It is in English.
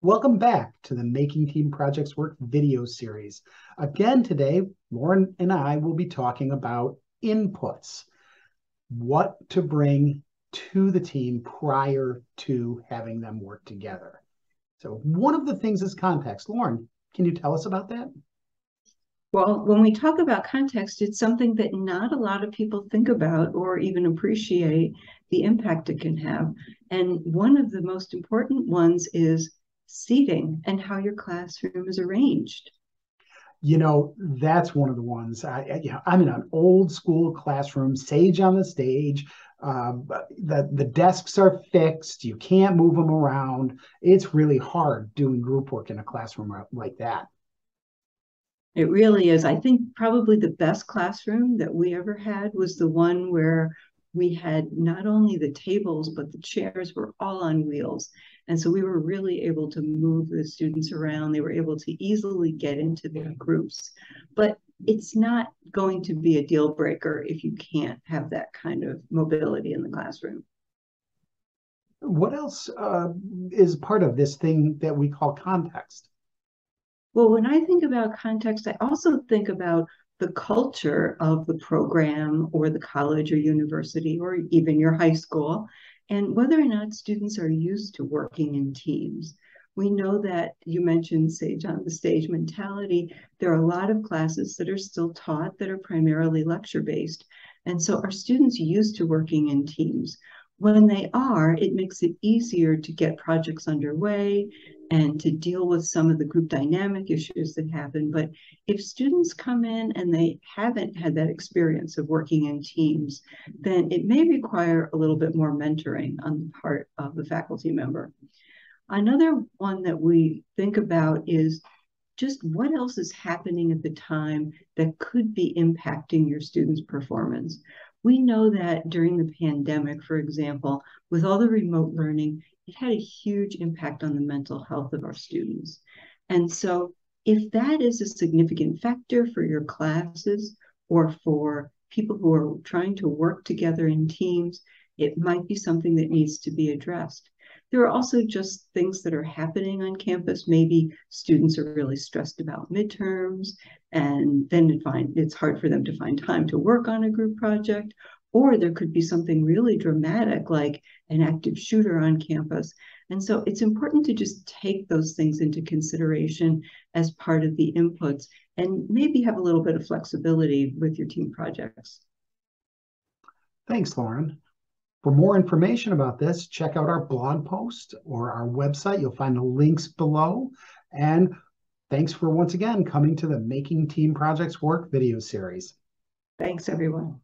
Welcome back to the Making Team Projects Work video series. Again today, Lauren and I will be talking about inputs, what to bring to the team prior to having them work together. So one of the things is context. Lauren, can you tell us about that? Well, when we talk about context, it's something that not a lot of people think about or even appreciate the impact it can have. And one of the most important ones is seating and how your classroom is arranged. That's one of the ones. I'm in an old school classroom, sage on the stage. The desks are fixed. You can't move them around. It's really hard doing group work in a classroom like that. It really is. I think probably the best classroom that we ever had was the one where we had not only the tables, but the chairs were all on wheels. And so we were really able to move the students around. They were able to easily get into their groups. But it's not going to be a deal breaker if you can't have that kind of mobility in the classroom. What else is part of this thing that we call context? Well, when I think about context, I also think about the culture of the program or the college or university or even your high school, and whether or not students are used to working in teams. We know that you mentioned Sage on the Stage mentality. There are a lot of classes that are still taught that are primarily lecture based. And so are students used to working in teams? When they are, it makes it easier to get projects underway and to deal with some of the group dynamic issues that happen. But if students come in and they haven't had that experience of working in teams, then it may require a little bit more mentoring on the part of the faculty member. Another one that we think about is just what else is happening at the time that could be impacting your students' performance. We know that during the pandemic, for example, with all the remote learning, it had a huge impact on the mental health of our students. And so if that is a significant factor for your classes or for people who are trying to work together in teams, it might be something that needs to be addressed. There are also just things that are happening on campus. Maybe students are really stressed about midterms, and then it's hard for them to find time to work on a group project. Or there could be something really dramatic like an active shooter on campus. And so it's important to just take those things into consideration as part of the inputs and maybe have a little bit of flexibility with your team projects. Thanks, Lauren. For more information about this, check out our blog post or our website. You'll find the links below. And thanks for once again coming to the Making Team Projects Work video series. Thanks, everyone.